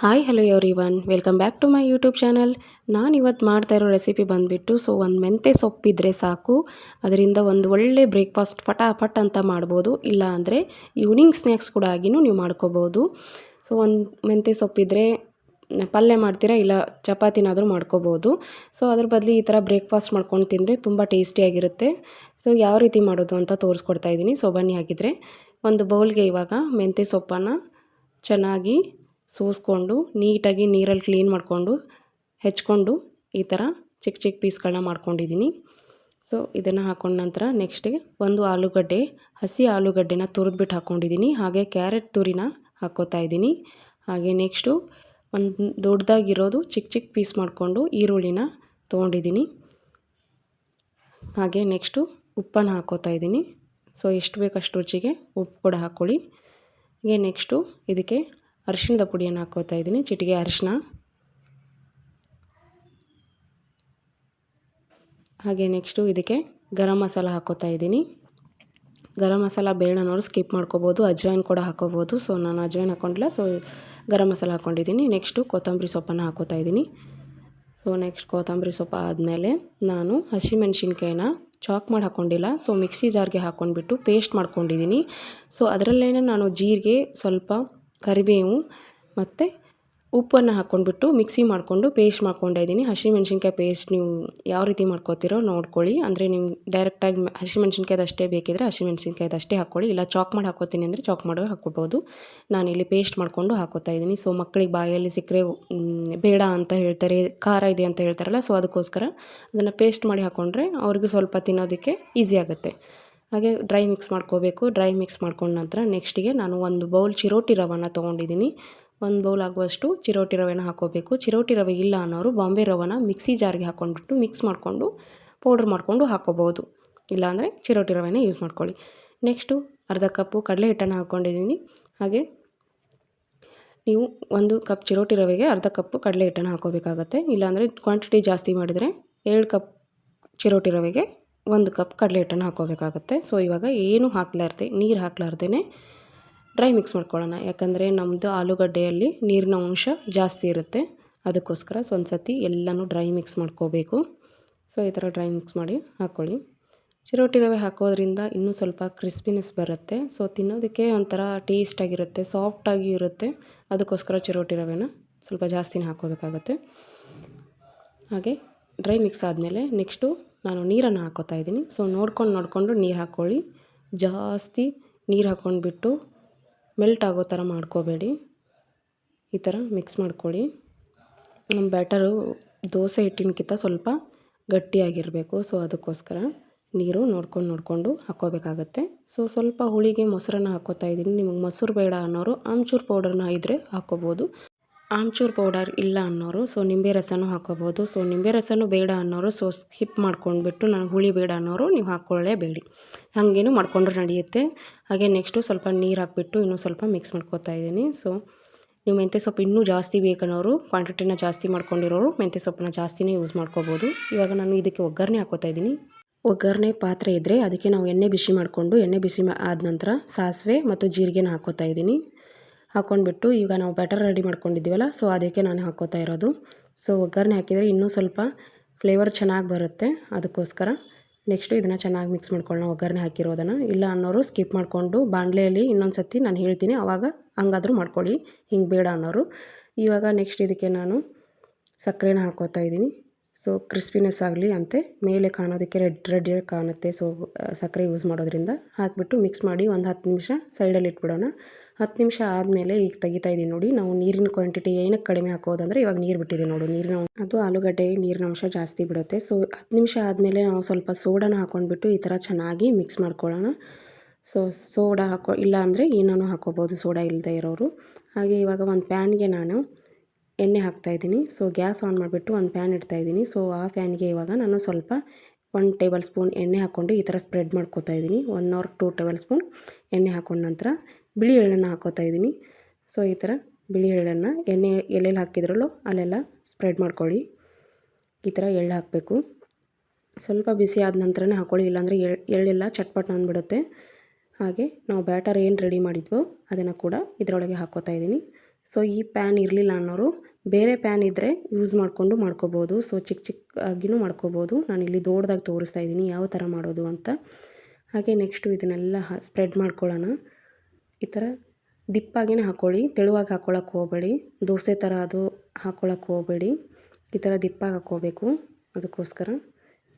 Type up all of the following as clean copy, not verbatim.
Hi hello everyone welcome back to my YouTube channel. ನಾನು ಇವತ್ತು ಮಾಡ್ತಾ ಇರೋ ರೆಸಿಪಿ ಬಂದುಬಿಟ್ಟು ಒಂದು ಮೆಂತೆ ಸೊಪ್ಪಿದ್ರೆ ಸಾಕು, ಅದರಿಂದ ಒಂದು ಒಳ್ಳೆ ಬ್ರೇಕ್ಫಾಸ್ಟ್ ಫಟಾಫಟ್ ಅಂತ ಮಾಡ್ಬೋದು. ಇಲ್ಲ ಅಂದರೆ ಈವ್ನಿಂಗ್ ಸ್ನ್ಯಾಕ್ಸ್ ಕೂಡ ಆಗಿನೂ ನೀವು ಮಾಡ್ಕೋಬೋದು. ಒಂದು ಮೆಂತೆ ಸೊಪ್ಪಿದ್ರೆ ಪಲ್ಯ ಮಾಡ್ತೀರಾ, ಇಲ್ಲ ಚಪಾತಿನಾದರೂ ಮಾಡ್ಕೋಬೋದು. ಅದ್ರ ಬದಲು ಈ ಥರ ಬ್ರೇಕ್ಫಾಸ್ಟ್ ಮಾಡ್ಕೊಂಡು ತಿಂದರೆ ತುಂಬ ಟೇಸ್ಟಿಯಾಗಿರುತ್ತೆ. ಯಾವ ರೀತಿ ಮಾಡೋದು ಅಂತ ತೋರಿಸ್ಕೊಡ್ತಾ ಇದ್ದೀನಿ. ಬನ್ನಿ ಹಾಗಿದ್ರೆ ಒಂದು ಬೌಲ್ಗೆ ಇವಾಗ ಮೆಂತೆ ಸೊಪ್ಪನ್ನು ಚೆನ್ನಾಗಿ ಸೋಸ್ಕೊಂಡು ನೀಟಾಗಿ ನೀರಲ್ಲಿ ಕ್ಲೀನ್ ಮಾಡಿಕೊಂಡು ಹೆಚ್ಕೊಂಡು ಈ ಥರ ಚಿಕ್ಕ ಚಿಕ್ಕ ಪೀಸ್ಗಳನ್ನ ಮಾಡ್ಕೊಂಡಿದ್ದೀನಿ. ಇದನ್ನು ಹಾಕೊಂಡ ನಂತರ ನೆಕ್ಸ್ಟಿಗೆ ಒಂದು ಆಲೂಗಡ್ಡೆ, ಹಸಿ ಆಲೂಗಡ್ಡೆನ ತುರಿದ್ಬಿಟ್ಟು ಹಾಕ್ಕೊಂಡಿದ್ದೀನಿ. ಹಾಗೆ ಕ್ಯಾರೆಟ್ ತುರಿನ ಹಾಕ್ಕೋತಾ ಇದ್ದೀನಿ. ಹಾಗೆ ನೆಕ್ಸ್ಟು ಒಂದು ದೊಡ್ಡದಾಗಿರೋದು ಚಿಕ್ಕ ಚಿಕ್ಕ ಪೀಸ್ ಮಾಡಿಕೊಂಡು ಈರುಳ್ಳಿನ ತೊಗೊಂಡಿದ್ದೀನಿ. ಹಾಗೆ ನೆಕ್ಸ್ಟು ಉಪ್ಪನ್ನು ಹಾಕ್ಕೋತಾ ಇದ್ದೀನಿ. ಎಷ್ಟು ಬೇಕಷ್ಟು ರುಚಿಗೆ ಉಪ್ಪು ಕೂಡ ಹಾಕ್ಕೊಳ್ಳಿ. ಹಾಗೆ ನೆಕ್ಸ್ಟು ಇದಕ್ಕೆ ಅರಿಶಿಣದ ಪುಡಿಯನ್ನು ಹಾಕ್ಕೋತಾ ಇದ್ದೀನಿ, ಚಿಟಿಕೆ ಅರಿಶಿನ. ಹಾಗೆ ನೆಕ್ಸ್ಟು ಇದಕ್ಕೆ ಗರಂ ಮಸಾಲ ಹಾಕ್ಕೋತಾ ಇದ್ದೀನಿ. ಗರಂ ಮಸಾಲ ಬೇಡನವರು ಸ್ಕಿಪ್ ಮಾಡ್ಕೋಬೋದು, ಅಜ್ವೈನ್ ಕೂಡ ಹಾಕ್ಕೋಬೋದು. ನಾನು ಅಜ್ವೈನ್ ಹಾಕ್ಕೊಂಡಿಲ್ಲ, ಗರಂ ಮಸಾಲ ಹಾಕ್ಕೊಂಡಿದ್ದೀನಿ. ನೆಕ್ಸ್ಟು ಕೊತ್ತಂಬರಿ ಸೊಪ್ಪನ್ನು ಹಾಕ್ಕೋತಾ ಇದ್ದೀನಿ. ನೆಕ್ಸ್ಟ್ ಕೊತ್ತಂಬರಿ ಸೊಪ್ಪು ಆದಮೇಲೆ ನಾನು ಹಸಿಮೆಣ್ಸಿನ್ಕಾಯಿನ ಚಾಕ್ ಮಾಡಿ ಹಾಕ್ಕೊಂಡಿಲ್ಲ, ಮಿಕ್ಸಿ ಜಾರ್ಗೆ ಹಾಕ್ಕೊಂಡ್ಬಿಟ್ಟು ಪೇಸ್ಟ್ ಮಾಡ್ಕೊಂಡಿದ್ದೀನಿ. ಅದರಲ್ಲೇ ನಾನು ಜೀರಿಗೆ, ಸ್ವಲ್ಪ ಕರಿಬೇವು ಮತ್ತು ಉಪ್ಪನ್ನು ಹಾಕ್ಕೊಂಡ್ಬಿಟ್ಟು ಮಿಕ್ಸಿ ಮಾಡಿಕೊಂಡು ಪೇಸ್ಟ್ ಮಾಡ್ಕೊಂಡಿದ್ದೀನಿ. ಹಸಿಮೆಣ್ಸಿನ್ಕಾಯಿ ಪೇಸ್ಟ್ ನೀವು ಯಾವ ರೀತಿ ಮಾಡ್ಕೋತೀರೋ ನೋಡ್ಕೊಳ್ಳಿ. ಅಂದರೆ ನಿಮ್ಗೆ ಡೈರೆಕ್ಟಾಗಿ ಹಸಿಮೆಣ್ಸಿನ್ಕಾಯ್ದು ಅಷ್ಟೇ ಬೇಕಿದ್ರೆ ಹಸಿಮೆಣ್ಸಿನ್ಕಾಯ್ದು ಅಷ್ಟೇ ಹಾಕ್ಕೊಳ್ಳಿ, ಇಲ್ಲ ಚಾಕ್ ಮಾಡಿ ಹಾಕ್ಕೋತೀನಿ ಅಂದರೆ ಚಾಕ್ ಮಾಡಿ ಹಾಕ್ಕೊಳ್ಬೋದು. ನಾನಿಲ್ಲಿ ಪೇಸ್ಟ್ ಮಾಡಿಕೊಂಡು ಹಾಕ್ಕೋತಾ ಇದ್ದೀನಿ. ಮಕ್ಕಳಿಗೆ ಬಾಯಲ್ಲಿ ಸಿಕ್ಕರೆ ಬೇಡ ಅಂತ ಹೇಳ್ತಾರೆ, ಖಾರ ಇದೆ ಅಂತ ಹೇಳ್ತಾರಲ್ಲ, ಅದಕ್ಕೋಸ್ಕರ ಅದನ್ನು ಪೇಸ್ಟ್ ಮಾಡಿ ಹಾಕ್ಕೊಂಡ್ರೆ ಅವ್ರಿಗೂ ಸ್ವಲ್ಪ ತಿನ್ನೋದಕ್ಕೆ ಈಸಿ ಆಗುತ್ತೆ. ಹಾಗೆ ಡ್ರೈ ಮಿಕ್ಸ್ ಮಾಡ್ಕೋಬೇಕು. ಡ್ರೈ ಮಿಕ್ಸ್ ಮಾಡ್ಕೊಂಡ ನಂತರ ನೆಕ್ಸ್ಟಿಗೆ ನಾನು ಒಂದು ಬೌಲ್ ಚಿರೋಟಿ ರವೆನ ತೊಗೊಂಡಿದ್ದೀನಿ. ಒಂದು ಬೌಲ್ ಆಗುವಷ್ಟು ಚಿರೋಟಿ ರವೆನ ಹಾಕ್ಕೋಬೇಕು. ಚಿರೋಟಿ ರವೆ ಇಲ್ಲ ಅನ್ನೋರು ಬಾಂಬೆ ರವೆನ ಮಿಕ್ಸಿ ಜಾರ್ಗೆ ಹಾಕ್ಕೊಂಡ್ಬಿಟ್ಟು ಮಿಕ್ಸ್ ಮಾಡಿಕೊಂಡು ಪೌಡ್ರ್ ಮಾಡಿಕೊಂಡು ಹಾಕ್ಕೋಬೋದು, ಇಲ್ಲಾಂದರೆ ಚಿರೋಟಿ ರವೆನ ಯೂಸ್ ಮಾಡ್ಕೊಳ್ಳಿ. ನೆಕ್ಸ್ಟು ಅರ್ಧ ಕಪ್ಪು ಕಡಲೆ ಹಿಟ್ಟನ್ನು ಹಾಕ್ಕೊಂಡಿದ್ದೀನಿ. ಹಾಗೆ ನೀವು 1 ಕಪ್ ಚಿರೋಟಿ ರವೆಗೆ ಅರ್ಧ ಕಪ್ಪು ಕಡಲೆ ಹಿಟ್ಟನ್ನು ಹಾಕ್ಕೋಬೇಕಾಗತ್ತೆ. ಇಲ್ಲಾಂದರೆ ಕ್ವಾಂಟಿಟಿ ಜಾಸ್ತಿ ಮಾಡಿದರೆ 2 ಕಪ್ ಚಿರೋಟಿ ರವೆಗೆ 1 ಕಪ್ ಕಡಲೆ ಹಿಟ್ಟನ್ನು ಹಾಕ್ಕೋಬೇಕಾಗತ್ತೆ. ಇವಾಗ ಏನು ಹಾಕ್ಲಾರ್ದೆ, ನೀರು ಹಾಕ್ಲಾರ್ದೇ ಡ್ರೈ ಮಿಕ್ಸ್ ಮಾಡ್ಕೊಳ್ಳೋಣ. ಯಾಕಂದರೆ ನಮ್ಮದು ಆಲೂಗಡ್ಡೆಯಲ್ಲಿ ನೀರಿನ ಅಂಶ ಜಾಸ್ತಿ ಇರುತ್ತೆ, ಅದಕ್ಕೋಸ್ಕರ ಒಂದು ಸತಿ ಎಲ್ಲನೂ ಡ್ರೈ ಮಿಕ್ಸ್ ಮಾಡ್ಕೋಬೇಕು. ಈ ಥರ ಡ್ರೈ ಮಿಕ್ಸ್ ಮಾಡಿ ಹಾಕ್ಕೊಳ್ಳಿ. ಚಿರೋಟಿ ರವೆ ಹಾಕೋದ್ರಿಂದ ಇನ್ನೂ ಸ್ವಲ್ಪ ಕ್ರಿಸ್ಪಿನೆಸ್ ಬರುತ್ತೆ. ತಿನ್ನೋದಕ್ಕೆ ಒಂಥರ ಟೇಸ್ಟಾಗಿರುತ್ತೆ, ಸಾಫ್ಟಾಗಿ ಇರುತ್ತೆ. ಅದಕ್ಕೋಸ್ಕರ ಚಿರೋಟಿ ರವೆನ ಸ್ವಲ್ಪ ಜಾಸ್ತಿನೇ ಹಾಕ್ಕೋಬೇಕಾಗತ್ತೆ. ಹಾಗೆ ಡ್ರೈ ಮಿಕ್ಸ್ ಆದಮೇಲೆ ನೆಕ್ಸ್ಟು ನಾನು ನೀರನ್ನು ಹಾಕ್ಕೋತಾ ಇದ್ದೀನಿ. ನೋಡಿಕೊಂಡು ನೀರು ಹಾಕ್ಕೊಳ್ಳಿ. ಜಾಸ್ತಿ ನೀರು ಹಾಕ್ಕೊಂಡ್ಬಿಟ್ಟು ಮೆಲ್ಟ್ ಆಗೋ ಥರ ಮಾಡ್ಕೋಬೇಡಿ. ಈ ಥರ ಮಿಕ್ಸ್ ಮಾಡ್ಕೊಳ್ಳಿ. ನಮ್ಮ ಬ್ಯಾಟರು ದೋಸೆ ಹಿಟ್ಟಿನಕ್ಕಿಂತ ಸ್ವಲ್ಪ ಗಟ್ಟಿಯಾಗಿರಬೇಕು. ಅದಕ್ಕೋಸ್ಕರ ನೀರು ನೋಡಿಕೊಂಡು ಹಾಕ್ಕೋಬೇಕಾಗತ್ತೆ. ಸ್ವಲ್ಪ ಹುಳಿಗೆ ಮೊಸರನ್ನು ಹಾಕ್ಕೋತಾ ಇದ್ದೀನಿ. ನಿಮಗೆ ಮೊಸರು ಬೇಡ ಅನ್ನೋರು ಆಮ್ಚೂರು ಪೌಡರ್ನ ಇದ್ದರೆ ಹಾಕ್ಕೋಬೋದು. ಆಮ್ಚೂರು ಪೌಡರ್ ಇಲ್ಲ ಅನ್ನೋರು ನಿಂಬೆ ರಸನೂ ಹಾಕ್ಕೋಬೋದು. ನಿಂಬೆ ರಸನೂ ಬೇಡ ಅನ್ನೋರು ಸ್ಕಿಪ್ ಮಾಡ್ಕೊಂಡ್ಬಿಟ್ಟು ನನಗೆ ಹುಳಿ ಬೇಡ ಅನ್ನೋರು ನೀವು ಹಾಕ್ಕೊಳ್ಳೇಬೇಡಿ, ಹಾಗೇನು ಮಾಡ್ಕೊಂಡ್ರೆ ನಡೆಯುತ್ತೆ. ಹಾಗೆ ನೆಕ್ಸ್ಟು ಸ್ವಲ್ಪ ನೀರು ಹಾಕ್ಬಿಟ್ಟು ಇನ್ನೂ ಸ್ವಲ್ಪ ಮಿಕ್ಸ್ ಮಾಡ್ಕೋತಾ ಇದ್ದೀನಿ. ನೀವು ಮೆಂತ್ಯ ಸೊಪ್ಪು ಇನ್ನೂ ಜಾಸ್ತಿ ಬೇಕನ್ನೋರು, ಕ್ವಾಂಟಿಟಿನ ಜಾಸ್ತಿ ಮಾಡ್ಕೊಂಡಿರೋರು ಮೆಂತ್ಯ ಸೊಪ್ಪನ್ನ ಜಾಸ್ತಿನೇ ಯೂಸ್ ಮಾಡ್ಕೋಬೋದು. ಇವಾಗ ನಾನು ಇದಕ್ಕೆ ಒಗ್ಗರಣೆ ಹಾಕ್ಕೋತಾ ಇದ್ದೀನಿ. ಒಗ್ಗರಣೆ ಪಾತ್ರೆ ಇದ್ದರೆ ಅದಕ್ಕೆ ನಾವು ಎಣ್ಣೆ ಬಿಸಿ ಮಾಡಿಕೊಂಡು, ಎಣ್ಣೆ ಬಿಸಿ ಆದ ನಂತರ ಸಾಸಿವೆ ಮತ್ತು ಜೀರಿಗೆನ ಹಾಕ್ಕೋತಾ ಇದ್ದೀನಿ. ಹಾಕ್ಕೊಂಡ್ಬಿಟ್ಟು ಈಗ ನಾವು ಬ್ಯಾಟರ್ ರೆಡಿ ಮಾಡ್ಕೊಂಡಿದ್ದೀವಲ್ಲ, ಅದಕ್ಕೆ ನಾನು ಹಾಕ್ಕೋತಾ ಇರೋದು. ಒಗ್ಗರಣೆ ಹಾಕಿದರೆ ಇನ್ನೂ ಸ್ವಲ್ಪ ಫ್ಲೇವರ್ ಚೆನ್ನಾಗಿ ಬರುತ್ತೆ, ಅದಕ್ಕೋಸ್ಕರ ನೆಕ್ಸ್ಟು ಇದನ್ನು ಚೆನ್ನಾಗಿ ಮಿಕ್ಸ್ ಮಾಡ್ಕೊಳ್ಳೋಣ. ಒಗ್ಗರಣೆ ಹಾಕಿರೋದನ್ನು ಇಲ್ಲ ಅನ್ನೋರು ಸ್ಕಿಪ್ ಮಾಡಿಕೊಂಡು ಬಾಣಲೆಯಲ್ಲಿ ಇನ್ನೊಂದು ಸತಿ ನಾನು ಹೇಳ್ತೀನಿ, ಆವಾಗ ಹಂಗಾದರೂ ಮಾಡ್ಕೊಳ್ಳಿ, ಹಿಂಗೆ ಬೇಡ ಅನ್ನೋರು. ಇವಾಗ ನೆಕ್ಸ್ಟ್ ಇದಕ್ಕೆ ನಾನು ಸಕ್ಕರೆನ ಹಾಕ್ಕೋತಾ ಇದ್ದೀನಿ. ಕ್ರಿಸ್ಪಿನೆಸ್ ಆಗಲಿ ಅಂತೆ ಮೇಲೆ ಕಾಣೋದಕ್ಕೆ ರೆಡ್ ಕಾಣುತ್ತೆ. ಸಕ್ಕರೆ ಯೂಸ್ ಮಾಡೋದ್ರಿಂದ ಹಾಕಿಬಿಟ್ಟು ಮಿಕ್ಸ್ ಮಾಡಿ ಒಂದು 10 ನಿಮಿಷ ಸೈಡಲ್ಲಿ ಇಟ್ಬಿಡೋಣ. 10 ನಿಮಿಷ ಆದಮೇಲೆ ಈಗ ತೆಗಿತಾ ಇದ್ದೀನಿ ನೋಡಿ. ನಾವು ನೀರಿನ ಕ್ವಾಂಟಿಟಿ ಏನಕ್ಕೆ ಕಡಿಮೆ ಹಾಕೋದಂದರೆ ಇವಾಗ ನೀರು ಬಿಟ್ಟಿದೆ ನೋಡು, ಅದು ಆಲೂಗಡ್ಡೆ ನೀರಿನ ಅಂಶ ಜಾಸ್ತಿ ಬಿಡುತ್ತೆ. 10 ನಿಮಿಷ ಆದಮೇಲೆ ನಾವು ಸ್ವಲ್ಪ ಸೋಡಾನ ಹಾಕ್ಕೊಂಡ್ಬಿಟ್ಟು ಈ ಥರ ಚೆನ್ನಾಗಿ ಮಿಕ್ಸ್ ಮಾಡ್ಕೊಳ್ಳೋಣ. ಸೋಡಾ ಇಲ್ಲ ಅಂದರೆ ಏನೂ ಹಾಕ್ಕೋಬೋದು, ಸೋಡಾ ಇಲ್ಲದೆ ಇರೋರು. ಹಾಗೆ ಇವಾಗ ಒಂದು ಪ್ಯಾನ್ಗೆ ನಾನು ಎಣ್ಣೆ ಹಾಕ್ತಾಯಿದ್ದೀನಿ. ಗ್ಯಾಸ್ ಆನ್ ಮಾಡಿಬಿಟ್ಟು ಒಂದು ಪ್ಯಾನ್ ಇಡ್ತಾಯಿದ್ದೀನಿ. ಆ ಪ್ಯಾನ್ಗೆ ಇವಾಗ ನಾನು ಸ್ವಲ್ಪ 1 ಟೇಬಲ್ ಸ್ಪೂನ್ ಎಣ್ಣೆ ಹಾಕ್ಕೊಂಡು ಈ ಥರ ಸ್ಪ್ರೆಡ್ ಮಾಡ್ಕೋತಾ ಇದ್ದೀನಿ. 1 or 2 ಟೇಬಲ್ ಸ್ಪೂನ್ ಎಣ್ಣೆ ಹಾಕ್ಕೊಂಡ ನಂತರ ಬಿಳಿ ಎಳ್ಳನ್ನು ಹಾಕ್ಕೋತಾ ಇದ್ದೀನಿ. ಈ ಥರ ಬಿಳಿ ಎಳ್ಳನ್ನು ಎಣ್ಣೆ ಎಲ್ಲೆಲ್ಲಿ ಹಾಕಿದ್ರಲ್ಲೋ ಅಲ್ಲೆಲ್ಲ ಸ್ಪ್ರೆಡ್ ಮಾಡ್ಕೊಳ್ಳಿ. ಈ ಥರ ಎಳ್ಳು ಹಾಕಬೇಕು. ಸ್ವಲ್ಪ ಬಿಸಿ ಆದ ನಂತರನೇ ಹಾಕ್ಕೊಳ್ಳಿ, ಇಲ್ಲಾಂದರೆ ಎಳ್ಳೆಲ್ಲ ಚಟ್ಪಟ್ ಅಂದ್ಬಿಡುತ್ತೆ. ಹಾಗೆ ನಾವು ಬ್ಯಾಟರ್ ಏನು ರೆಡಿ ಮಾಡಿದ್ವೋ ಅದನ್ನು ಕೂಡ ಇದರೊಳಗೆ ಹಾಕ್ಕೋತಾ ಇದ್ದೀನಿ. ಸೊ ಈ ಪ್ಯಾನ್ ಇರಲಿಲ್ಲ ಅನ್ನೋರು ಬೇರೆ ಪ್ಯಾನ್ ಇದ್ದರೆ ಯೂಸ್ ಮಾಡಿಕೊಂಡು ಮಾಡ್ಕೋಬೋದು. ಸೊ ಚಿಕ್ಕ ಚಿಕ್ಕಾಗಿನೂ ಮಾಡ್ಕೋಬೋದು. ನಾನಿಲ್ಲಿ ದೊಡ್ಡದಾಗಿ ತೋರಿಸ್ತಾ ಇದ್ದೀನಿ ಯಾವ ಥರ ಮಾಡೋದು ಅಂತ. ಹಾಗೆ ನೆಕ್ಸ್ಟು ಇದನ್ನೆಲ್ಲ ಸ್ಪ್ರೆಡ್ ಮಾಡ್ಕೊಳ್ಳೋಣ. ಈ ಥರ ದಿಪ್ಪಾಗಿಯೇ ಹಾಕ್ಕೊಳ್ಳಿ, ತೆಳುವಾಗಿ ಹಾಕ್ಕೊಳಕ್ಕೆ ಹೋಗಬೇಡಿ. ದೋಸೆ ಥರ ಅದು ಹಾಕ್ಕೊಳಕ್ಕೆ ಹೋಗಬೇಡಿ. ಈ ಥರ ದಿಪ್ಪಾಗಿ ಹಾಕ್ಕೋಬೇಕು. ಅದಕ್ಕೋಸ್ಕರ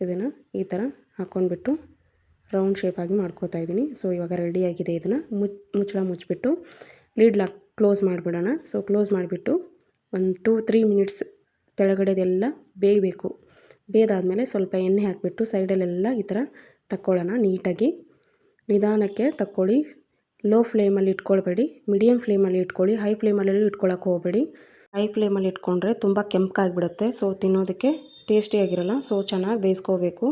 ಇದನ್ನು ಈ ಥರ ಹಾಕ್ಕೊಂಡ್ಬಿಟ್ಟು ರೌಂಡ್ ಶೇಪಾಗಿ ಮಾಡ್ಕೋತಾ ಇದ್ದೀನಿ. ಸೊ ಇವಾಗ ರೆಡಿಯಾಗಿದೆ. ಇದನ್ನು ಮುಚ್ಚಳ ಮುಚ್ಚಿಬಿಟ್ಟು ಲೀಡ್ ಕ್ಲೋಸ್ ಮಾಡಿಬಿಡೋಣ. ಸೊ ಕ್ಲೋಸ್ ಮಾಡಿಬಿಟ್ಟು ಒಂದು 2-3 ಮಿನಿಟ್ಸ್ ಕೆಳಗಡೆದೆಲ್ಲ ಬೇಯಬೇಕು. ಬೇಯ್ದಾದಮೇಲೆ ಸ್ವಲ್ಪ ಎಣ್ಣೆ ಹಾಕಿಬಿಟ್ಟು ಸೈಡಲ್ಲೆಲ್ಲ ಈ ಥರ ತಕ್ಕೊಳ್ಳೋಣ. ನೀಟಾಗಿ ನಿಧಾನಕ್ಕೆ ತಕ್ಕೊಳ್ಳಿ. ಲೋ ಫ್ಲೇಮಲ್ಲಿ ಇಟ್ಕೊಳ್ಬೇಡಿ, ಮೀಡಿಯಮ್ ಫ್ಲೇಮಲ್ಲಿ ಇಟ್ಕೊಳ್ಳಿ. ಹೈ ಫ್ಲೇಮಲ್ಲೂ ಇಟ್ಕೊಳ್ಳೋಕೆ ಹೋಗಬೇಡಿ. ಹೈ ಫ್ಲೇಮಲ್ಲಿ ಇಟ್ಕೊಂಡ್ರೆ ತುಂಬ ಕೆಂಪಗಾಗಿಬಿಡುತ್ತೆ. ಸೊ ತಿನ್ನೋದಕ್ಕೆ ಟೇಸ್ಟಿಯಾಗಿರಲ್ಲ. ಸೊ ಚೆನ್ನಾಗಿ ಬೇಯಿಸ್ಕೋಬೇಕು.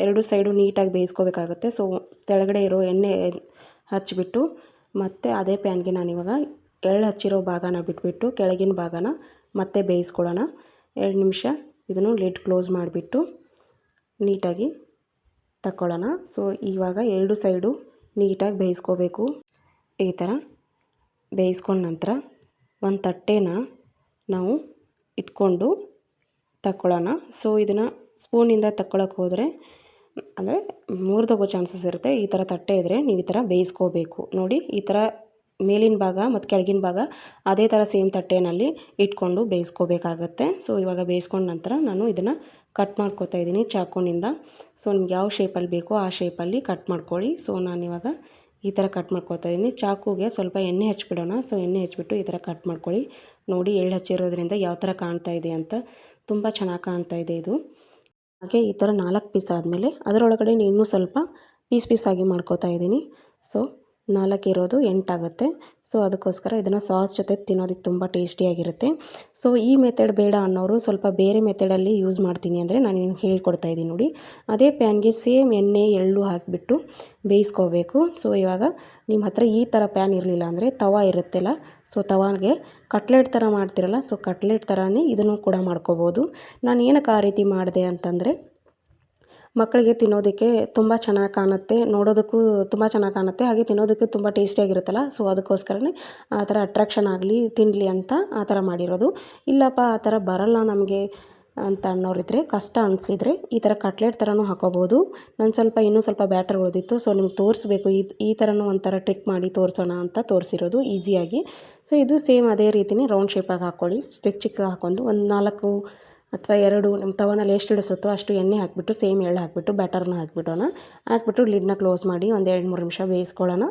ಎರಡು ಸೈಡು ನೀಟಾಗಿ ಬೇಯಿಸ್ಕೋಬೇಕಾಗತ್ತೆ. ಸೊ ಕೆಳಗಡೆ ಇರೋ ಎಣ್ಣೆ ಹಚ್ಚಿಬಿಟ್ಟು ಮತ್ತು ಅದೇ ಪ್ಯಾನ್ಗೆ ನಾನಿವಾಗ ಎಳ್ಳು ಹಚ್ಚಿರೋ ಭಾಗನ ಬಿಟ್ಬಿಟ್ಟು ಕೆಳಗಿನ ಭಾಗನ ಮತ್ತೆ ಬೇಯಿಸ್ಕೊಳ್ಳೋಣ. 2 ನಿಮಿಷ ಇದನ್ನು ಲಿಡ್ ಕ್ಲೋಸ್ ಮಾಡಿಬಿಟ್ಟು ನೀಟಾಗಿ ತಗೊಳ್ಳೋಣ. ಸೊ ಇವಾಗ 2 ಸೈಡು ನೀಟಾಗಿ ಬೇಯಿಸ್ಕೋಬೇಕು. ಈ ಥರ ಬೇಯಿಸ್ಕೊಂಡ ನಂತರ ಒಂದು ತಟ್ಟೆನ ನಾವು ಇಟ್ಕೊಂಡು ತಗೊಳ್ಳೋಣ. ಸೊ ಇದನ್ನು ಸ್ಪೂನಿಂದ ತಗೊಳಕ್ಕೆ ಹೋದರೆ ಅಂದರೆ ಮುರಿದೋಗೋ ಚಾನ್ಸಸ್ ಇರುತ್ತೆ. ಈ ಥರ ತಟ್ಟೆ ಇದ್ದರೆ ನೀವು ಈ ಥರ ಬೇಯಿಸ್ಕೋಬೇಕು. ನೋಡಿ ಈ ಥರ ಮೇಲಿನ ಭಾಗ ಮತ್ತು ಕೆಳಗಿನ ಭಾಗ ಅದೇ ಥರ ಸೇಮ್ ತಟ್ಟೆನಲ್ಲಿ ಇಟ್ಕೊಂಡು ಬೇಯಿಸ್ಕೋಬೇಕಾಗತ್ತೆ. ಸೊ ಇವಾಗ ಬೇಯಿಸ್ಕೊಂಡ ನಂತರ ನಾನು ಇದನ್ನು ಕಟ್ ಮಾಡ್ಕೋತಾ ಇದ್ದೀನಿ ಚಾಕುನಿಂದ. ಸೊ ನಿಮ್ಗೆ ಯಾವ ಶೇಪಲ್ಲಿ ಬೇಕೋ ಆ ಶೇಪಲ್ಲಿ ಕಟ್ ಮಾಡ್ಕೊಳ್ಳಿ. ಸೊ ನಾನಿವಾಗ ಈ ಥರ ಕಟ್ ಮಾಡ್ಕೋತಾ ಇದ್ದೀನಿ. ಚಾಕುಗೆ ಸ್ವಲ್ಪ ಎಣ್ಣೆ ಹಚ್ಬಿಡೋಣ. ಸೊ ಎಣ್ಣೆ ಹಚ್ಬಿಟ್ಟು ಈ ಥರ ಕಟ್ ಮಾಡ್ಕೊಳ್ಳಿ. ನೋಡಿ ಎಳ್ಳು ಹಚ್ಚಿರೋದ್ರಿಂದ ಯಾವ ಥರ ಕಾಣ್ತಾ ಇದೆ ಅಂತ, ತುಂಬ ಚೆನ್ನಾಗಿ ಕಾಣ್ತಾ ಇದೆ ಇದು. ಹಾಗೆ ಈ ಥರ 4 ಪೀಸ್ ಆದಮೇಲೆ ಅದರೊಳಗಡೆ ಇನ್ನೂ ಸ್ವಲ್ಪ ಪೀಸಾಗಿ ಮಾಡ್ಕೋತಾ ಇದ್ದೀನಿ. ಸೊ 4 ಇರೋದು 8 ಆಗುತ್ತೆ. ಸೊ ಅದಕ್ಕೋಸ್ಕರ ಇದನ್ನು ಸಾಸ್ ಜೊತೆ ತಿನ್ನೋದಕ್ಕೆ ತುಂಬ ಟೇಸ್ಟಿಯಾಗಿರುತ್ತೆ. ಸೊ ಈ ಮೆಥಡ್ ಬೇಡ ಅನ್ನೋರು ಸ್ವಲ್ಪ ಬೇರೆ ಮೆಥಡಲ್ಲಿ ಯೂಸ್ ಮಾಡ್ತೀನಿ ಅಂದರೆ ನಾನು ನಿಮ್ಗೆ ಹೇಳ್ಕೊಡ್ತಾ ಇದ್ದೀನಿ ನೋಡಿ. ಅದೇ ಪ್ಯಾನ್ಗೆ ಸೇಮ್ ಎಣ್ಣೆ ಎಳ್ಳು ಹಾಕಿಬಿಟ್ಟು ಬೇಯಿಸ್ಕೋಬೇಕು. ಸೊ ಇವಾಗ ನಿಮ್ಮ ಹತ್ರ ಈ ಥರ ಪ್ಯಾನ್ ಇರಲಿಲ್ಲ ಅಂದರೆ ತವಾ ಇರುತ್ತಲ್ಲ, ಸೊ ತವಾಗೆ ಕಟ್ಲೆಟ್ ಥರ ಮಾಡ್ತಿರಲ್ಲ, ಸೊ ಕಟ್ಲೆಟ್ ಥರನೇ ಇದನ್ನು ಕೂಡ ಮಾಡ್ಕೋಬೋದು. ನಾನು ಏನಕ್ಕೆ ಆ ರೀತಿ ಮಾಡಿದೆ ಅಂತಂದರೆ ಮಕ್ಕಳಿಗೆ ತಿನ್ನೋದಕ್ಕೆ ತುಂಬ ಚೆನ್ನಾಗಿ ಕಾಣುತ್ತೆ, ನೋಡೋದಕ್ಕೂ ತುಂಬ ಚೆನ್ನಾಗಿ ಕಾಣುತ್ತೆ, ಹಾಗೆ ತಿನ್ನೋದಕ್ಕೂ ತುಂಬ ಟೇಸ್ಟಿಯಾಗಿರುತ್ತಲ್ಲ. ಸೊ ಅದಕ್ಕೋಸ್ಕರನೇ ಆ ಥರ ಅಟ್ರಾಕ್ಷನ್ ಆಗಲಿ ತಿನ್ನಲಿ ಅಂತ ಆ ಥರ ಮಾಡಿರೋದು. ಇಲ್ಲಪ್ಪ ಆ ಥರ ಬರಲ್ಲ ನಮಗೆ ಅಂತ ಅನ್ನೋರಿದ್ರೆ, ಕಷ್ಟ ಅನಿಸಿದರೆ ಈ ಥರ ಕಟ್ಲೆಟ್ ಥರನೂ ಹಾಕೋಬೋದು. ನಾನು ಇನ್ನೂ ಸ್ವಲ್ಪ ಬ್ಯಾಟರ್ ಉಳಿದಿತ್ತು. ಸೊ ನಿಮ್ಗೆ ತೋರಿಸ್ಬೇಕು ಈ ಥರನೂ ಒಂಥರ ಟ್ರಿಕ್ ಮಾಡಿ ತೋರಿಸೋಣ ಅಂತ ತೋರಿಸಿರೋದು ಈಸಿಯಾಗಿ. ಸೊ ಇದು ಸೇಮ್ ಅದೇ ರೀತಿಯೇ ರೌಂಡ್ ಶೇಪಾಗಿ ಹಾಕ್ಕೊಳ್ಳಿ. ಚಿಕ್ಕ ಹಾಕ್ಕೊಂಡು ಒಂದು 4 ಅಥವಾ 2 ನಮ್ಮ ತವನಲ್ಲಿ ಎಷ್ಟು ಇಳಿಸುತ್ತೋ ಅಷ್ಟು ಎಣ್ಣೆ ಹಾಕಿಬಿಟ್ಟು ಸೇಮ್ ಎಳ್ಳು ಹಾಕಿಬಿಟ್ಟು ಬ್ಯಾಟರ್ನ ಹಾಕ್ಬಿಟ್ಟು ಲಿಡ್ನ ಕ್ಲೋಸ್ ಮಾಡಿ ಒಂದು 2-3 ನಿಮಿಷ ಬೇಯಿಸ್ಕೊಳ್ಳೋಣ.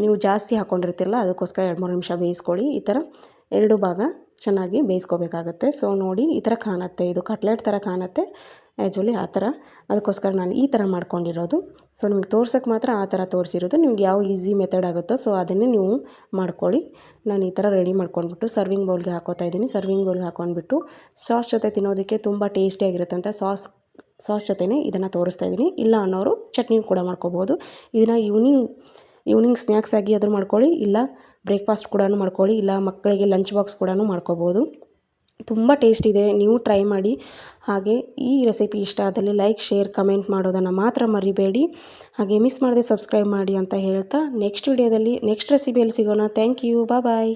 ನೀವು ಜಾಸ್ತಿ ಹಾಕ್ಕೊಂಡಿರ್ತಿರಲ್ಲ, ಅದಕ್ಕೋಸ್ಕರ 2-3 ನಿಮಿಷ ಬೇಯಿಸ್ಕೊಳ್ಳಿ. ಈ ಥರ 2 ಭಾಗ ಚೆನ್ನಾಗಿ ಬೇಯಿಸ್ಕೋಬೇಕಾಗತ್ತೆ. ಸೊ ನೋಡಿ ಈ ಥರ ಕಾಣುತ್ತೆ, ಇದು ಕಟ್ಲೆಟ್ ಥರ ಕಾಣುತ್ತೆ ಆ್ಯಕ್ಚುಲಿ ಆ ಥರ. ಅದಕ್ಕೋಸ್ಕರ ನಾನು ಈ ಥರ ಮಾಡ್ಕೊಂಡಿರೋದು. ಸೊ ನಿಮ್ಗೆ ತೋರ್ಸೋಕ್ಕೆ ಮಾತ್ರ ಆ ಥರ ತೋರಿಸಿರೋದು. ನಿಮ್ಗೆ ಯಾವ ಈಸಿ ಮೆಥಡ್ ಆಗುತ್ತೋ ಸೊ ಅದನ್ನೇ ನೀವು ಮಾಡ್ಕೊಳ್ಳಿ. ನಾನು ಈ ಥರ ರೆಡಿ ಮಾಡ್ಕೊಂಡ್ಬಿಟ್ಟು ಸರ್ವಿಂಗ್ ಬೌಲ್ಗೆ ಹಾಕೋತಾ ಇದ್ದೀನಿ. ಸರ್ವಿಂಗ್ ಬೌಲ್ಗೆ ಹಾಕ್ಕೊಂಡ್ಬಿಟ್ಟು ಸಾಸ್ ಜೊತೆ ತಿನ್ನೋದಕ್ಕೆ ತುಂಬ ಟೇಸ್ಟಿಯಾಗಿರುತ್ತೆ ಅಂತ ಸಾಸ್ ಜೊತೆನೇ ಇದನ್ನು ತೋರಿಸ್ತಾ ಇದ್ದೀನಿ. ಇಲ್ಲ ಅನ್ನೋರು ಚಟ್ನಿ ಕೂಡ ಮಾಡ್ಕೋಬೋದು. ಇದನ್ನು ಈವ್ನಿಂಗ್ ಸ್ನ್ಯಾಕ್ಸ್ ಆಗಿ ಆದರೂ ಮಾಡ್ಕೊಳ್ಳಿ, ಇಲ್ಲ ಬ್ರೇಕ್ಫಾಸ್ಟ್ ಕೂಡ ಮಾಡ್ಕೊಳ್ಳಿ, ಇಲ್ಲ ಮಕ್ಕಳಿಗೆ ಲಂಚ್ ಬಾಕ್ಸ್ ಕೂಡ ಮಾಡ್ಕೋಬೋದು. ತುಂಬ ಟೇಸ್ಟ್ ಇದೆ, ನೀವು ಟ್ರೈ ಮಾಡಿ. ಹಾಗೆ ಈ ರೆಸಿಪಿ ಇಷ್ಟ ಆದಲ್ಲಿ ಲೈಕ್, ಶೇರ್, ಕಮೆಂಟ್ ಮಾಡೋದನ್ನು ಮಾತ್ರ ಮರಿಬೇಡಿ. ಹಾಗೆ ಮಿಸ್ ಮಾಡದೆ ಸಬ್ಸ್ಕ್ರೈಬ್ ಮಾಡಿ ಅಂತ ಹೇಳ್ತಾ ನೆಕ್ಸ್ಟ್ ವಿಡಿಯೋದಲ್ಲಿ ನೆಕ್ಸ್ಟ್ ರೆಸಿಪಿಯಲ್ಲಿ ಸಿಗೋಣ. Thank you, bye.